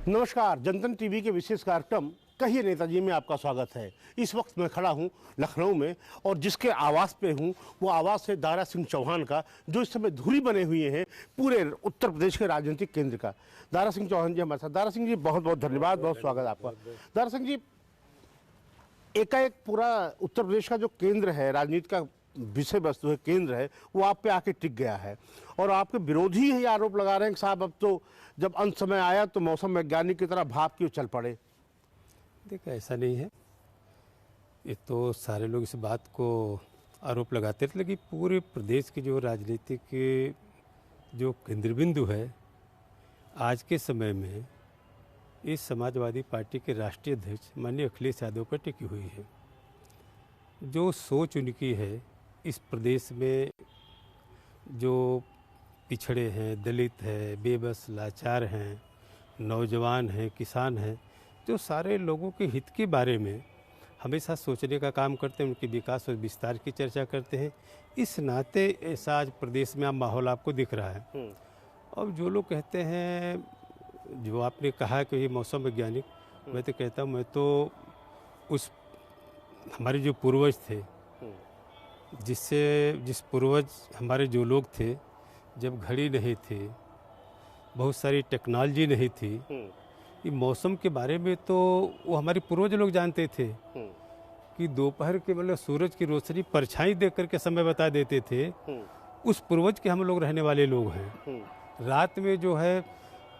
नमस्कार। जनतन टीवी के विशेष कार्यक्रम कहिए नेताजी में आपका स्वागत है। इस वक्त मैं खड़ा हूं लखनऊ में और जिसके आवास पे हूं वो आवास है दारा सिंह चौहान का, जो इस समय धुरी बने हुए हैं पूरे उत्तर प्रदेश के राजनीतिक केंद्र का। दारा सिंह चौहान जी हमारे साथ। दारा सिंह जी बहुत बहुत धन्यवाद, बहुत स्वागत आपका। दारा सिंह जी, एकाएक पूरा उत्तर प्रदेश का जो केंद्र है, राजनीति का विषय वस्तु है, केंद्र है, वो आप पे आके टिक गया है और आपके विरोधी ही आरोप लगा रहे हैं कि साहब अब तो जब अंत समय आया तो मौसम वैज्ञानिक की तरह भाप क्यों चल पड़े। देखिए, ऐसा नहीं है। ये तो सारे लोग इस बात को आरोप लगाते थे, लेकिन पूरे प्रदेश की जो राजनीतिक जो केंद्र बिंदु है आज के समय में इस समाजवादी पार्टी के राष्ट्रीय अध्यक्ष माननीय अखिलेश यादव पर टिकी हुई है। जो सोच उनकी है इस प्रदेश में जो पिछड़े हैं, दलित हैं, बेबस लाचार हैं, नौजवान हैं, किसान हैं, जो सारे लोगों के हित के बारे में हमेशा सोचने का काम करते हैं, उनके विकास और विस्तार की चर्चा करते हैं। इस नाते ऐसा आज प्रदेश में माहौल आपको दिख रहा है। अब जो लोग कहते हैं, जो आपने कहा कि ये मौसम वैज्ञानिक, मैं तो कहता हूँ, मैं तो उस हमारे जो पूर्वज थे, जिस पूर्वज हमारे जो लोग थे, जब घड़ी नहीं थी, बहुत सारी टेक्नोलॉजी नहीं थी, ये मौसम के बारे में तो वो हमारे पूर्वज लोग जानते थे कि दोपहर के मतलब सूरज की रोशनी परछाई देख करके समय बता देते थे। उस पूर्वज के हम लोग रहने वाले लोग हैं। रात में जो है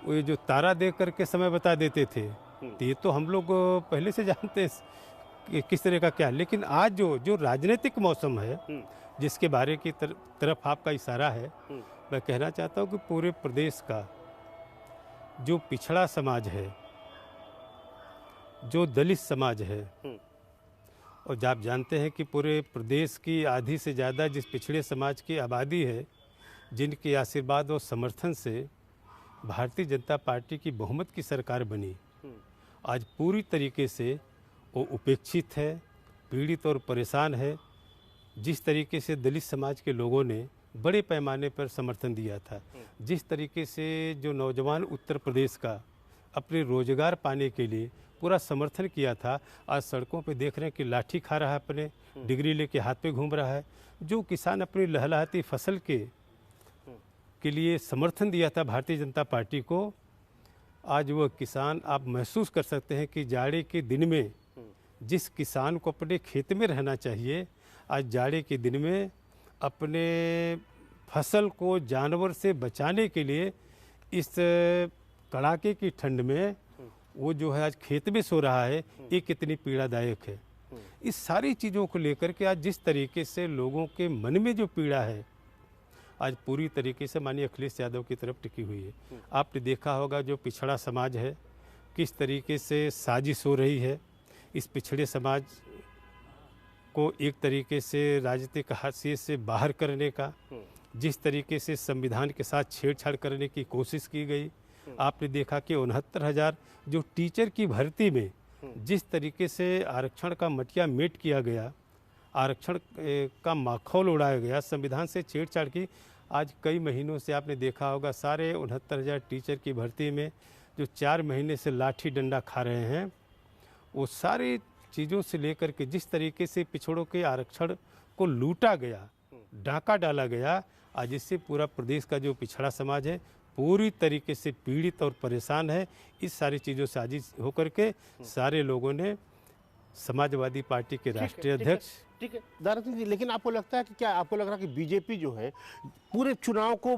वो जो तारा देख करके समय बता देते थे, तो ये तो हम लोग पहले से जानते हैं कि किस तरह का क्या। लेकिन आज जो राजनीतिक मौसम है, जिसके बारे की तरफ आपका इशारा है, मैं कहना चाहता हूँ कि पूरे प्रदेश का जो पिछड़ा समाज है, जो दलित समाज है, और जब आप जानते हैं कि पूरे प्रदेश की आधी से ज़्यादा जिस पिछड़े समाज की आबादी है, जिनके आशीर्वाद और समर्थन से भारतीय जनता पार्टी की बहुमत की सरकार बनी, आज पूरी तरीके से वो उपेक्षित है, पीड़ित और परेशान है। जिस तरीके से दलित समाज के लोगों ने बड़े पैमाने पर समर्थन दिया था, जिस तरीके से जो नौजवान उत्तर प्रदेश का अपने रोजगार पाने के लिए पूरा समर्थन किया था, आज सड़कों पे देख रहे हैं कि लाठी खा रहा है, अपने डिग्री लेके हाथ पे घूम रहा है। जो किसान अपनी लहलहाती फसल के लिए समर्थन दिया था भारतीय जनता पार्टी को, आज वह किसान, आप महसूस कर सकते हैं कि जाड़े के दिन में जिस किसान को अपने खेत में रहना चाहिए, आज जाड़े के दिन में अपने फसल को जानवर से बचाने के लिए इस कड़ाके की ठंड में वो जो है आज खेत में सो रहा है, ये कितनी पीड़ादायक है। इस सारी चीज़ों को लेकर के आज जिस तरीके से लोगों के मन में जो पीड़ा है, आज पूरी तरीके से माननीय अखिलेश यादव की तरफ टिकी हुई है। आपने देखा होगा जो पिछड़ा समाज है, किस तरीके से साजिश हो रही है इस पिछड़े समाज को एक तरीके से राजनीतिक हाशिए से बाहर करने का, जिस तरीके से संविधान के साथ छेड़छाड़ करने की कोशिश की गई। आपने देखा कि 69,000 जो टीचर की भर्ती में जिस तरीके से आरक्षण का मटिया मेट किया गया, आरक्षण का माखौल उड़ाया गया, संविधान से छेड़छाड़ की। आज कई महीनों से आपने देखा होगा सारे 69,000 टीचर की भर्ती में जो 4 महीने से लाठी डंडा खा रहे हैं, वो सारी चीज़ों से लेकर के जिस तरीके से पिछड़ों के आरक्षण को लूटा गया, डाका डाला गया, आज इससे पूरा प्रदेश का जो पिछड़ा समाज है पूरी तरीके से पीड़ित और परेशान है। इस सारी चीज़ों से आजिज होकर के सारे लोगों ने समाजवादी पार्टी के राष्ट्रीय अध्यक्ष, ठीक है दारा सिंह जी, लेकिन आपको लगता है कि क्या आपको लग रहा है कि बीजेपी जो है पूरे चुनाव को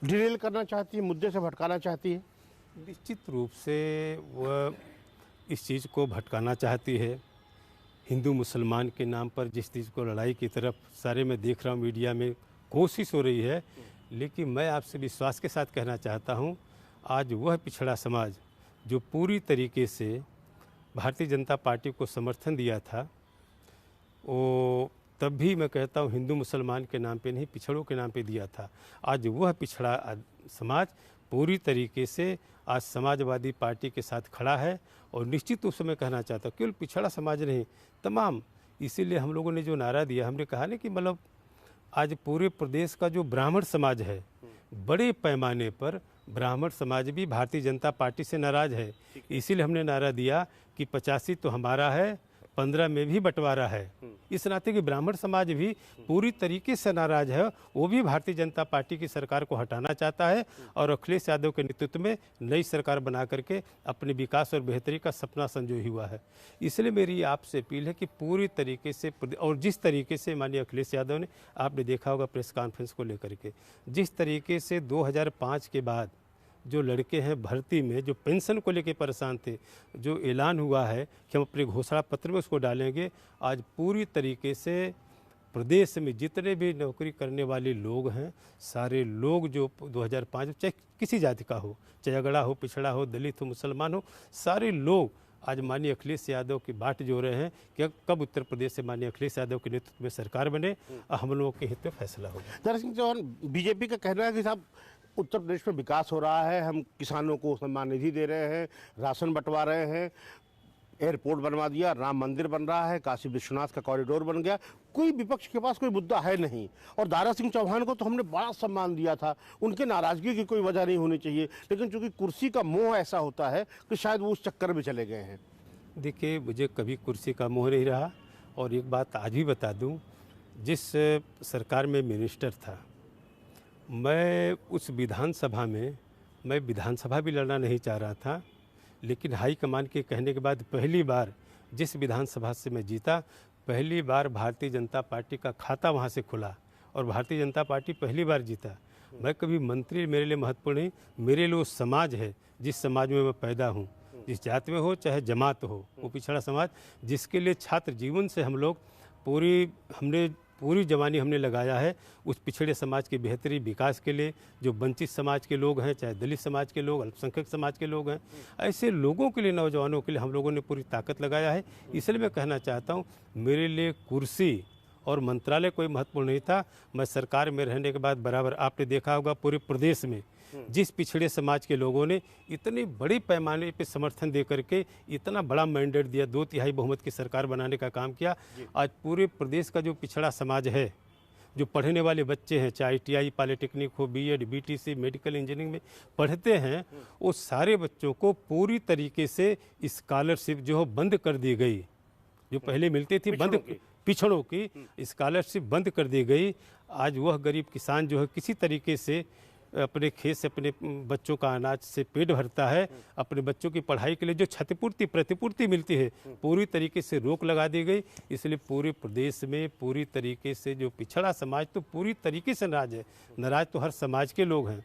डिरेल करना चाहती है, मुद्दे से भटकाना चाहती है? निश्चित रूप से वह इस चीज़ को भटकाना चाहती है। हिंदू मुसलमान के नाम पर जिस चीज़ को लड़ाई की तरफ सारे मैं देख रहा हूँ मीडिया में कोशिश हो रही है, लेकिन मैं आपसे विश्वास के साथ कहना चाहता हूँ, आज वह पिछड़ा समाज जो पूरी तरीके से भारतीय जनता पार्टी को समर्थन दिया था, वो तब भी मैं कहता हूँ हिंदू मुसलमान के नाम पे नहीं, पिछड़ों के नाम पे दिया था। आज वह पिछड़ा समाज पूरी तरीके से आज समाजवादी पार्टी के साथ खड़ा है और निश्चित रूप से मैं कहना चाहता हूँ केवल पिछड़ा समाज नहीं, तमाम। इसीलिए हम लोगों ने जो नारा दिया, हमने कहा ना कि मतलब आज पूरे प्रदेश का जो ब्राह्मण समाज है बड़े पैमाने पर ब्राह्मण समाज भी भारतीय जनता पार्टी से नाराज है। इसीलिए हमने नारा दिया कि 85 तो हमारा है, 15 में भी बंटवारा है। इस नाते कि ब्राह्मण समाज भी पूरी तरीके से नाराज है, वो भी भारतीय जनता पार्टी की सरकार को हटाना चाहता है और अखिलेश यादव के नेतृत्व में नई सरकार बना करके अपने विकास और बेहतरी का सपना संजोई हुआ है। इसलिए मेरी आपसे अपील है कि पूरी तरीके से और जिस तरीके से माननीय अखिलेश यादव ने, आपने देखा होगा प्रेस कॉन्फ्रेंस को लेकर के, जिस तरीके से 2005 के बाद जो लड़के हैं भर्ती में जो पेंशन को लेकर परेशान थे, जो ऐलान हुआ है कि हम अपने घोषणा पत्र में उसको डालेंगे, आज पूरी तरीके से प्रदेश में जितने भी नौकरी करने वाले लोग हैं, सारे लोग जो 2005 चाहे किसी जाति का हो, चाहे अगड़ा हो, पिछड़ा हो, दलित हो, मुसलमान हो, सारे लोग आज माननीय अखिलेश यादव की बाट जो रहे हैं कि कब उत्तर प्रदेश से माननीय अखिलेश यादव के नेतृत्व में सरकार बने और हम लोगों के हित में फैसला होगा। दरअसल चौहान, बीजेपी का कहना है कि साहब उत्तर प्रदेश में विकास हो रहा है, हम किसानों को सम्मान निधि दे रहे हैं, राशन बंटवा रहे हैं, एयरपोर्ट बनवा दिया, राम मंदिर बन रहा है, काशी विश्वनाथ का कॉरिडोर बन गया, कोई विपक्ष के पास कोई मुद्दा है नहीं। और दारा सिंह चौहान को तो हमने बड़ा सम्मान दिया था, उनके नाराजगी की कोई वजह नहीं होनी चाहिए, लेकिन चूंकि कुर्सी का मोह ऐसा होता है कि शायद वो उस चक्कर में चले गए हैं। देखिए, मुझे कभी कुर्सी का मोह नहीं रहा और एक बात आज भी बता दूं, जिस सरकार में मिनिस्टर था, मैं उस विधानसभा में विधानसभा भी लड़ना नहीं चाह रहा था, लेकिन हाईकमान के कहने के बाद पहली बार जिस विधानसभा से मैं जीता, पहली बार भारतीय जनता पार्टी का खाता वहाँ से खुला और भारतीय जनता पार्टी पहली बार जीता। मैं कभी मंत्री मेरे लिए महत्वपूर्ण नहीं, मेरे लिए वो समाज है जिस समाज में मैं पैदा हूँ, जिस जाति में हो चाहे जमात हो, वो पिछड़ा समाज जिसके लिए छात्र जीवन से हम लोग पूरी जवानी हमने लगाया है, उस पिछड़े समाज की बेहतरी विकास के लिए, जो वंचित समाज के लोग हैं, चाहे दलित समाज के लोग, अल्पसंख्यक समाज के लोग हैं, ऐसे लोगों के लिए, नौजवानों के लिए हम लोगों ने पूरी ताकत लगाया है। इसलिए मैं कहना चाहता हूँ, मेरे लिए कुर्सी और मंत्रालय कोई महत्वपूर्ण नहीं था। मैं सरकार में रहने के बाद बराबर, आपने देखा होगा पूरे प्रदेश में जिस पिछड़े समाज के लोगों ने इतनी बड़ी पैमाने पे समर्थन दे करके इतना बड़ा मैंडेट दिया, 2/3 बहुमत की सरकार बनाने का काम किया, आज पूरे प्रदेश का जो पिछड़ा समाज है, जो पढ़ने वाले बच्चे हैं, चाहे ITI पॉलिटेक्निक हो, BEd, BTC, मेडिकल इंजीनियरिंग में पढ़ते हैं, वो सारे बच्चों को पूरी तरीके से स्कॉलरशिप जो है बंद कर दी गई। जो पहले मिलती थी पिछड़ों की स्कॉलरशिप बंद कर दी गई। आज वह गरीब किसान जो है किसी तरीके से अपने खेत से अपने बच्चों का अनाज से पेट भरता है, अपने बच्चों की पढ़ाई के लिए जो क्षतिपूर्ति प्रतिपूर्ति मिलती है पूरी तरीके से रोक लगा दी गई। इसलिए पूरे प्रदेश में पूरी तरीके से जो पिछड़ा समाज तो पूरी तरीके से नाराज है, नाराज तो हर समाज के लोग हैं।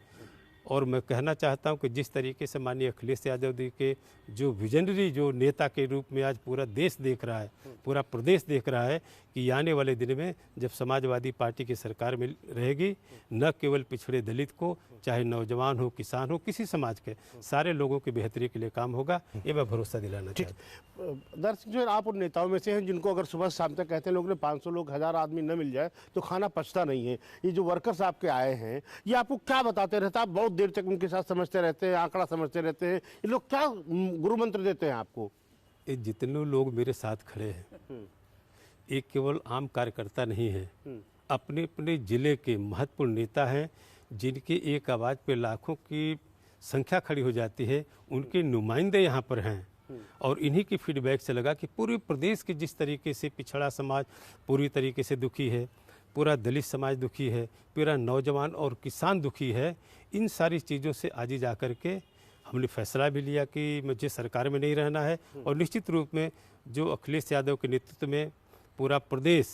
और मैं कहना चाहता हूं कि जिस तरीके से माननीय अखिलेश यादव जी के जो विजनरी जो नेता के रूप में आज पूरा देश देख रहा है, पूरा प्रदेश देख रहा है कि आने वाले दिन में जब समाजवादी पार्टी की सरकार में रहेगी, न केवल पिछड़े दलित को, चाहे नौजवान हो, किसान हो, किसी समाज के सारे लोगों की बेहतरी के लिए काम होगा, ये मैं भरोसा दिलाना चाहता हूँ। दरअसल जो आप उन नेताओं में से हैं जिनको अगर सुबह शाम तक कहते हैं लोग ने 500 लोग 1000 आदमी न मिल जाए तो खाना पचता नहीं है। ये जो वर्कर्स आपके आए हैं, ये आपको क्या बताते रहते हैं? आप बहुत देर तक उनके साथ समझते रहते हैं, आंकड़ा समझते रहते हैं, ये लोग क्या गुरु मंत्र देते हैं आपको? ये जितने लोग मेरे साथ खड़े हैं, एक केवल आम कार्यकर्ता नहीं है, अपने अपने जिले के महत्वपूर्ण नेता हैं, जिनकी एक आवाज़ पे लाखों की संख्या खड़ी हो जाती है। उनके नुमाइंदे यहाँ पर हैं और इन्हीं की फीडबैक से लगा कि पूरे प्रदेश के जिस तरीके से पिछड़ा समाज पूरी तरीके से दुखी है, पूरा दलित समाज दुखी है, पूरा नौजवान और किसान दुखी है, इन सारी चीज़ों से आज ही जा कर के हमने फैसला भी लिया कि मुझे सरकार में नहीं रहना है। और निश्चित रूप में जो अखिलेश यादव के नेतृत्व में पूरा प्रदेश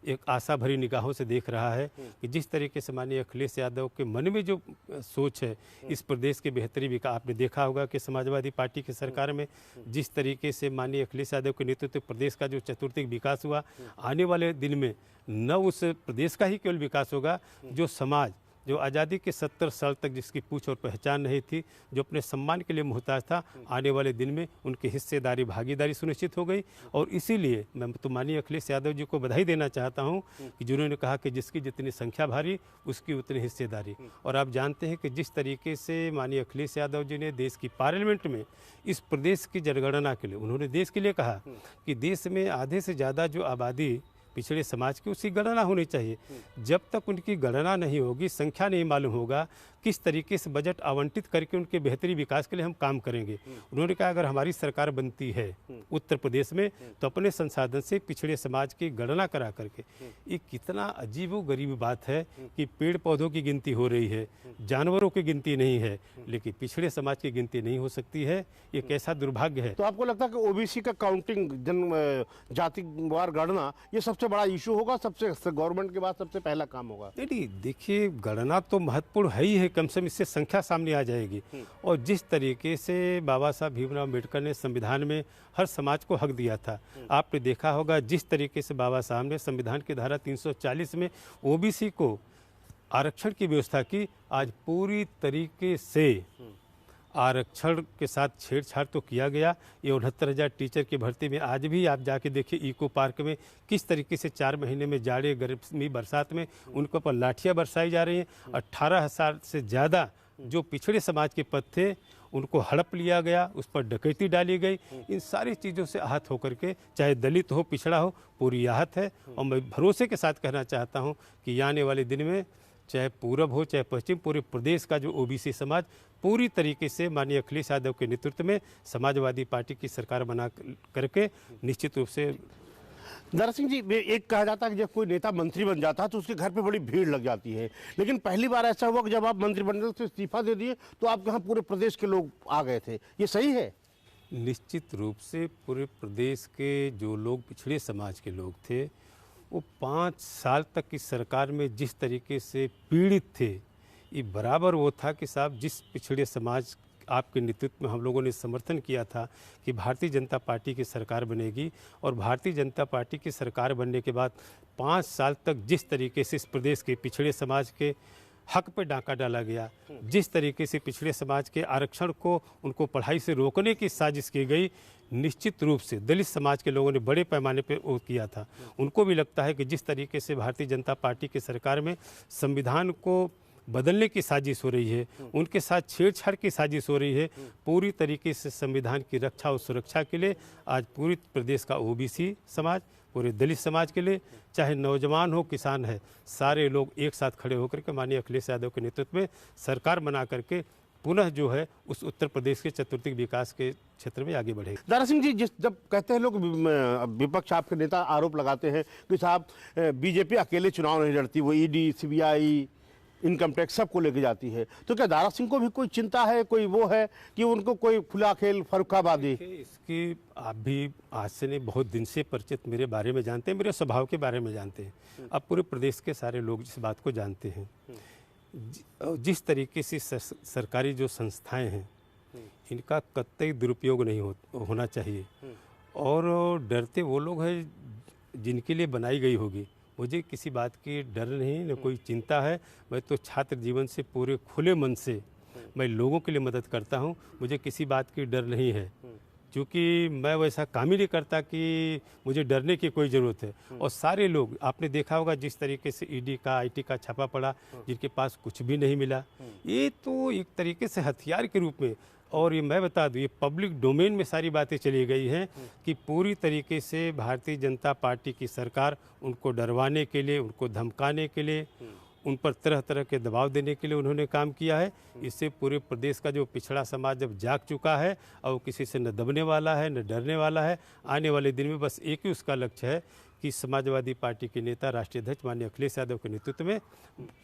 एक आशा भरी निगाहों से देख रहा है कि जिस तरीके से माननीय अखिलेश यादव के मन में जो सोच है इस प्रदेश की बेहतरी भी, आपने देखा होगा कि समाजवादी पार्टी की सरकार में जिस तरीके से माननीय अखिलेश यादव के नेतृत्व प्रदेश का जो चतुर्थिक विकास हुआ, आने वाले दिन में न उस प्रदेश का ही केवल विकास होगा, जो समाज जो आज़ादी के 70 साल तक जिसकी पूछ और पहचान नहीं थी, जो अपने सम्मान के लिए मुहताज था, आने वाले दिन में उनकी हिस्सेदारी भागीदारी सुनिश्चित हो गई। और इसीलिए मैं तो माननीय अखिलेश यादव जी को बधाई देना चाहता हूं कि जिन्होंने कहा कि जिसकी जितनी संख्या भारी उसकी उतनी हिस्सेदारी। और आप जानते हैं कि जिस तरीके से माननीय अखिलेश यादव जी ने देश की पार्लियामेंट में इस प्रदेश की जनगणना के लिए उन्होंने देश के लिए कहा कि देश में आधे से ज़्यादा जो आबादी पिछड़े समाज की, उसकी गणना होनी चाहिए। जब तक उनकी गणना नहीं होगी, संख्या नहीं मालूम होगा, किस तरीके से बजट आवंटित करके उनके बेहतरी विकास के लिए हम काम करेंगे। उन्होंने कहा अगर हमारी सरकार बनती है उत्तर प्रदेश में तो अपने संसाधन से पिछड़े समाज की गणना करा करके। ये कितना अजीबोगरीब बात है कि पेड़ पौधों की गिनती हो रही है, जानवरों की गिनती नहीं है, लेकिन पिछड़े समाज की गिनती नहीं हो सकती है। ये कैसा दुर्भाग्य है। तो आपको लगता है कि ओबीसी का काउंटिंग, जातिवार गणना, ये सबसे बड़ा इशू होगा, सबसे गवर्नमेंट के बाद सबसे पहला काम होगा? नहीं, देखिए गणना तो महत्वपूर्ण है ही है, कम से कम इससे संख्या सामने आ जाएगी। और जिस तरीके से बाबा साहब भीमराव अम्बेडकर ने संविधान में हर समाज को हक दिया था, आपने देखा होगा जिस तरीके से बाबा साहब ने संविधान की धारा 340 में ओबीसी को आरक्षण की व्यवस्था की, आज पूरी तरीके से आरक्षण के साथ छेड़छाड़ तो किया गया। ये 69,000 टीचर की भर्ती में आज भी आप जाके देखिए इको पार्क में किस तरीके से 4 महीने में जाड़े गर्मी बरसात में उनके ऊपर लाठियाँ बरसाई जा रही हैं। 18,000 से ज़्यादा जो पिछड़े समाज के पद थे उनको हड़प लिया गया, उस पर डकैती डाली गई। इन सारी चीज़ों से आहत होकर के, चाहे दलित हो पिछड़ा हो, पूरी आहत है। और मैं भरोसे के साथ कहना चाहता हूँ कि आने वाले दिन में चाहे पूरब हो चाहे पश्चिम, पूरे प्रदेश का जो ओबीसी समाज पूरी तरीके से माननीय अखिलेश यादव के नेतृत्व में समाजवादी पार्टी की सरकार बना करके निश्चित रूप से। दारा सिंह जी, एक कहा जाता है कि जब कोई नेता मंत्री बन जाता है तो उसके घर पे बड़ी भीड़ लग जाती है, लेकिन पहली बार ऐसा हुआ कि जब आप मंत्रिमंडल से इस्तीफा दे दिए तो आपके यहाँ पूरे प्रदेश के लोग आ गए थे, ये सही है? निश्चित रूप से पूरे प्रदेश के जो लोग पिछड़े समाज के लोग थे वो 5 साल तक की सरकार में जिस तरीके से पीड़ित थे, ये बराबर वो था कि साहब जिस पिछड़े समाज आपके नेतृत्व में हम लोगों ने समर्थन किया था कि भारतीय जनता पार्टी की सरकार बनेगी, और भारतीय जनता पार्टी की सरकार बनने के बाद 5 साल तक जिस तरीके से इस प्रदेश के पिछड़े समाज के हक पे डाका डाला गया, जिस तरीके से पिछड़े समाज के आरक्षण को उनको पढ़ाई से रोकने की साजिश की गई, निश्चित रूप से दलित समाज के लोगों ने बड़े पैमाने पर वो किया था। उनको भी लगता है कि जिस तरीके से भारतीय जनता पार्टी की सरकार में संविधान को बदलने की साजिश हो रही है, उनके साथ छेड़छाड़ की साजिश हो रही है, पूरी तरीके से संविधान की रक्षा और सुरक्षा के लिए आज पूरी प्रदेश का ओबीसी समाज, पूरे दलित समाज के लिए, चाहे नौजवान हो किसान है, सारे लोग एक साथ खड़े होकर के माननीय अखिलेश यादव के नेतृत्व में सरकार बना करके पुनः जो है उस उत्तर प्रदेश के चतुर्थिक विकास के क्षेत्र में आगे बढ़े। दारा सिंह जी, जब कहते हैं लोग, विपक्ष आपके नेता आरोप लगाते हैं कि साहब बीजेपी अकेले चुनाव नहीं लड़ती, वो ईडी, सीबीआई, इनकम टैक्स सबको लेके जाती है, तो क्या दारा सिंह को भी कोई चिंता है, कोई वो है कि उनको कोई खुला खेल फर्रुखाबादी? इसकी आप भी आज से नहीं, बहुत दिन से परिचित, मेरे बारे में जानते हैं, मेरे स्वभाव के बारे में जानते हैं। अब पूरे प्रदेश के सारे लोग इस बात को जानते हैं। जिस तरीके से सरकारी जो संस्थाएं हैं इनका कतई दुरुपयोग नहीं होना चाहिए, और डरते वो लोग हैं जिनके लिए बनाई गई होगी। मुझे किसी बात की डर नहीं, न कोई चिंता है। मैं तो छात्र जीवन से पूरे खुले मन से मैं लोगों के लिए मदद करता हूं, मुझे किसी बात की डर नहीं है, क्योंकि मैं वैसा काम ही नहीं करता कि मुझे डरने की कोई ज़रूरत है। और सारे लोग, आपने देखा होगा जिस तरीके से ईडी का, आईटी का छापा पड़ा, जिनके पास कुछ भी नहीं मिला, ये तो एक तरीके से हथियार के रूप में, और ये मैं बता दूं, ये पब्लिक डोमेन में सारी बातें चली गई हैं कि पूरी तरीके से भारतीय जनता पार्टी की सरकार उनको डरवाने के लिए, उनको धमकाने के लिए, उन पर तरह तरह के दबाव देने के लिए उन्होंने काम किया है। इससे पूरे प्रदेश का जो पिछड़ा समाज जब जाग चुका है और वो किसी से न दबने वाला है न डरने वाला है। आने वाले दिन में बस एक ही उसका लक्ष्य है कि समाजवादी पार्टी के नेता, राष्ट्रीय अध्यक्ष माननीय अखिलेश यादव के नेतृत्व में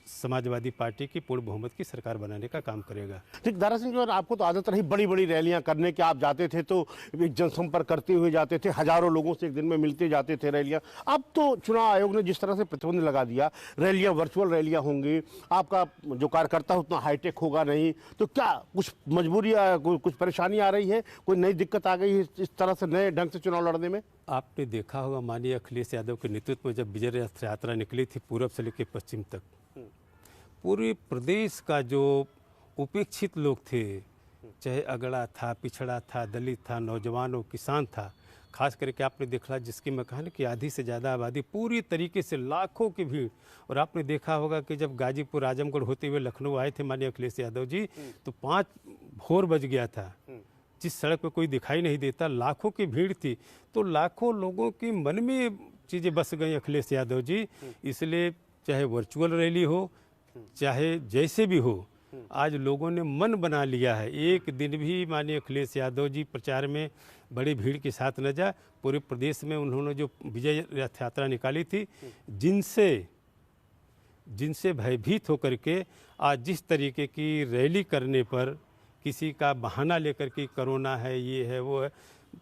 समाजवादी पार्टी की पूर्ण बहुमत की सरकार बनाने का काम करेगा। ठीक, दारा सिंह जी, आपको तो आदत रही बड़ी बड़ी रैलियां करने की, आप जाते थे तो एक जनसंपर्क करते हुए जाते थे, हजारों लोगों से एक दिन में मिलते जाते थे रैलियां। अब तो चुनाव आयोग ने जिस तरह से प्रतिबंध लगा दिया, रैलियां वर्चुअल रैलियां होंगी, आपका जो कार्यकर्ता उतना हाईटेक होगा नहीं, तो क्या कुछ मजबूरी, कुछ परेशानी आ रही है, कोई नई दिक्कत आ गई है इस तरह से नए ढंग से चुनाव लड़ने में? आपने देखा होगा माननीय अखिलेश यादव के नेतृत्व में जब विजय रथ यात्रा निकली थी पूरब से लेकर पश्चिम तक, पूरे प्रदेश का जो उपेक्षित लोग थे, चाहे अगड़ा था, पिछड़ा था, दलित था, नौजवान हो, किसान था, खास करके आपने देखा जिसकी मैं कहा ना कि आधी से ज़्यादा आबादी, पूरी तरीके से लाखों की भीड़। और आपने देखा होगा कि जब गाजीपुर आजमगढ़ होते हुए लखनऊ आए थे माननीय अखिलेश यादव जी, तो 5 भोर बज गया था, जिस सड़क पर कोई दिखाई नहीं देता, लाखों की भीड़ थी। तो लाखों लोगों के मन में चीज़ें बस गई अखिलेश यादव जी, इसलिए चाहे वर्चुअल रैली हो चाहे जैसे भी हो, आज लोगों ने मन बना लिया है। एक दिन भी माननीय अखिलेश यादव जी प्रचार में बड़ी भीड़ के साथ न जा, पूरे प्रदेश में उन्होंने जो विजय रथ यात्रा निकाली थी, जिनसे भयभीत होकर के आज जिस तरीके की रैली करने पर किसी का बहाना लेकर के कोरोना है, ये है, वो है,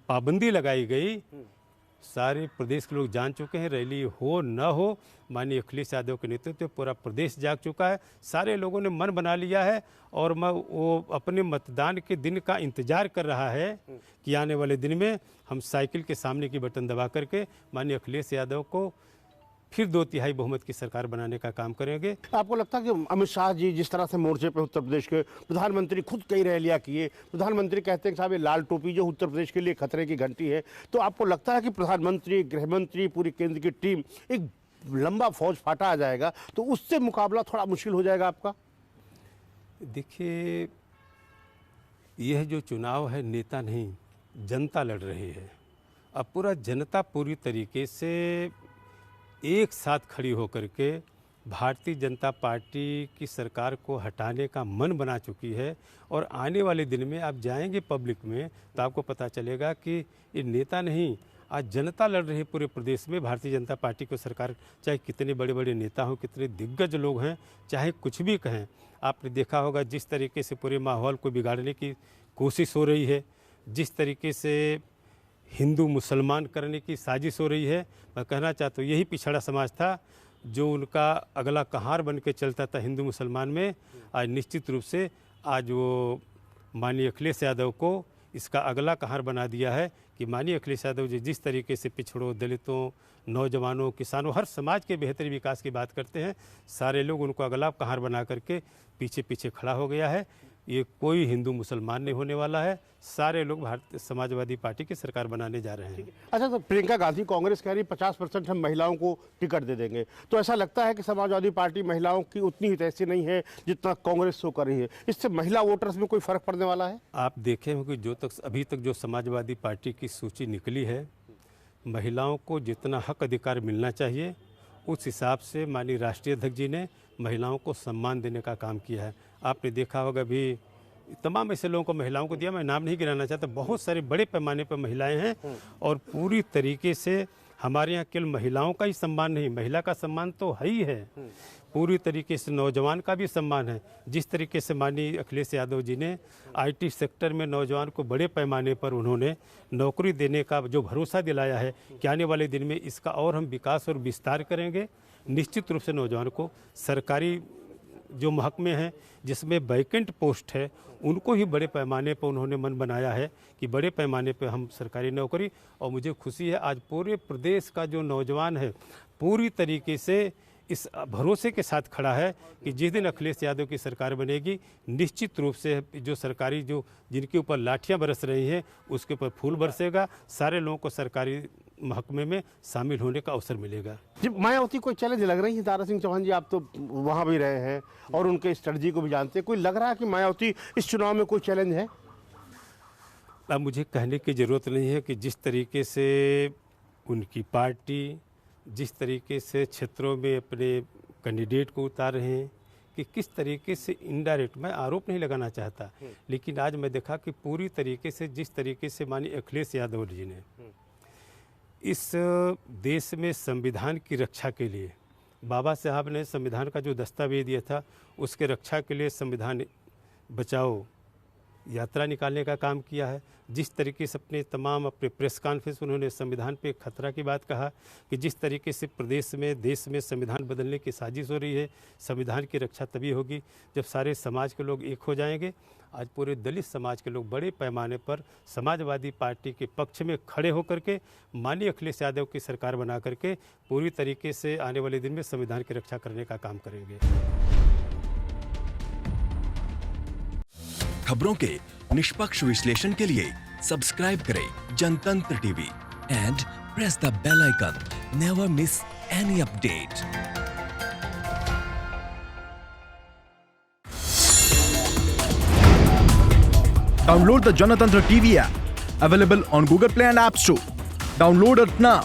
पाबंदी लगाई गई, सारे प्रदेश के लोग जान चुके हैं। रैली हो न हो, माननीय अखिलेश यादव के नेतृत्व में पूरा प्रदेश जाग चुका है। सारे लोगों ने मन बना लिया है और वो अपने मतदान के दिन का इंतजार कर रहा है कि आने वाले दिन में हम साइकिल के सामने की बटन दबा करके माननीय अखिलेश यादव को फिर 2/3 बहुमत की सरकार बनाने का काम करेंगे। आपको लगता है कि अमित शाह जी जिस तरह से मोर्चे पे उत्तर प्रदेश के प्रधानमंत्री खुद कई रैलियां किए, प्रधानमंत्री कहते हैं कि साहब ये लाल टोपी जो उत्तर प्रदेश के लिए खतरे की घंटी है, तो आपको लगता है कि प्रधानमंत्री, गृहमंत्री, पूरी केंद्र की टीम, एक लंबा फौज फाटा आ जाएगा तो उससे मुकाबला थोड़ा मुश्किल हो जाएगा आपका? देखिए, यह जो चुनाव है नेता नहीं जनता लड़ रही है। अब पूरा जनता पूरी तरीके से एक साथ खड़ी होकर के भारतीय जनता पार्टी की सरकार को हटाने का मन बना चुकी है। और आने वाले दिन में आप जाएंगे पब्लिक में तो आपको पता चलेगा कि ये नेता नहीं, आज जनता लड़ रही है पूरे प्रदेश में भारतीय जनता पार्टी को सरकार। चाहे कितने बड़े बड़े नेता हों, कितने दिग्गज लोग हैं, चाहे कुछ भी कहें, आपने देखा होगा जिस तरीके से पूरे माहौल को बिगाड़ने की कोशिश हो रही है, जिस तरीके से हिंदू मुसलमान करने की साजिश हो रही है। मैं कहना चाहता हूँ यही पिछड़ा समाज था जो उनका अगला कहार बन के चलता था हिंदू मुसलमान में, आज निश्चित रूप से आज वो माननीय अखिलेश यादव को इसका अगला कहार बना दिया है कि माननीय अखिलेश यादव जी जिस तरीके से पिछड़ों, दलितों, नौजवानों, किसानों, हर समाज के बेहतरी विकास की बात करते हैं, सारे लोग उनको अगला कहार बना करके पीछे पीछे खड़ा हो गया है। ये कोई हिंदू मुसलमान नहीं होने वाला है, सारे लोग भारतीय समाजवादी पार्टी की सरकार बनाने जा रहे हैं। अच्छा, तो प्रियंका गांधी कांग्रेस कह रही 50% हम महिलाओं को टिकट दे देंगे, तो ऐसा लगता है कि समाजवादी पार्टी महिलाओं की उतनी हितैषी नहीं है जितना कांग्रेस शो कर रही है, इससे महिला वोटर्स में कोई फर्क पड़ने वाला है? आप देखें हो कि अभी तक जो समाजवादी पार्टी की सूची निकली है, महिलाओं को जितना हक अधिकार मिलना चाहिए उस हिसाब से माननीय राष्ट्रीय अध्यक्ष जी ने महिलाओं को सम्मान देने का काम किया है। आपने देखा होगा भी तमाम ऐसे लोगों को महिलाओं को दिया, मैं नाम नहीं गिनाना चाहता, बहुत सारे बड़े पैमाने पर महिलाएं हैं और पूरी तरीके से हमारे यहाँ केवल महिलाओं का ही सम्मान नहीं, महिला का सम्मान तो है ही है, पूरी तरीके से नौजवान का भी सम्मान है। जिस तरीके से माननीय अखिलेश यादव जी ने IT सेक्टर में नौजवान को बड़े पैमाने पर उन्होंने नौकरी देने का जो भरोसा दिलाया है कि आने वाले दिन में इसका और हम विकास और विस्तार करेंगे, निश्चित रूप से नौजवान को सरकारी जो महकमे हैं जिसमें वैकेंट पोस्ट है उनको ही बड़े पैमाने पर उन्होंने मन बनाया है कि बड़े पैमाने पर हम सरकारी नौकरी। और मुझे खुशी है आज पूरे प्रदेश का जो नौजवान है पूरी तरीके से इस भरोसे के साथ खड़ा है कि जिस दिन अखिलेश यादव की सरकार बनेगी निश्चित रूप से जो सरकारी जो जिनके ऊपर लाठियां बरस रही हैं उसके ऊपर फूल बरसेगा, सारे लोगों को सरकारी महकमे में शामिल होने का अवसर मिलेगा। जी, मायावती कोई चैलेंज लग रही है? दारा सिंह चौहान जी, आप तो वहाँ भी रहे हैं और उनके स्ट्रेटजी को भी जानते हैं, कोई लग रहा है कि मायावती इस चुनाव में कोई चैलेंज है? अब मुझे कहने की ज़रूरत नहीं है कि जिस तरीके से उनकी पार्टी जिस तरीके से क्षेत्रों में अपने कैंडिडेट को उतार रहे हैं कि किस तरीके से इनडायरेक्ट, मैं आरोप नहीं लगाना चाहता, लेकिन आज मैं देखा कि पूरी तरीके से जिस तरीके से माननीय अखिलेश यादव जी ने इस देश में संविधान की रक्षा के लिए, बाबा साहब ने संविधान का जो दस्तावेज दिया था उसके रक्षा के लिए संविधान बचाओ यात्रा निकालने का काम किया है। जिस तरीके से अपने प्रेस कॉन्फ्रेंस उन्होंने संविधान पे खतरा की बात कहा कि जिस तरीके से प्रदेश में देश में संविधान बदलने की साजिश हो रही है, संविधान की रक्षा तभी होगी जब सारे समाज के लोग एक हो जाएंगे। आज पूरे दलित समाज के लोग बड़े पैमाने पर समाजवादी पार्टी के पक्ष में खड़े होकर के माननीय अखिलेश यादव की सरकार बना करके पूरी तरीके से आने वाले दिन में संविधान की रक्षा करने का काम करेंगे। खबरों के निष्पक्ष विश्लेषण के लिए सब्सक्राइब करें Janatantra TV and press the bell icon. Never miss any update. Download the Janatantra TV app, available on Google Play and App Store. Download it now.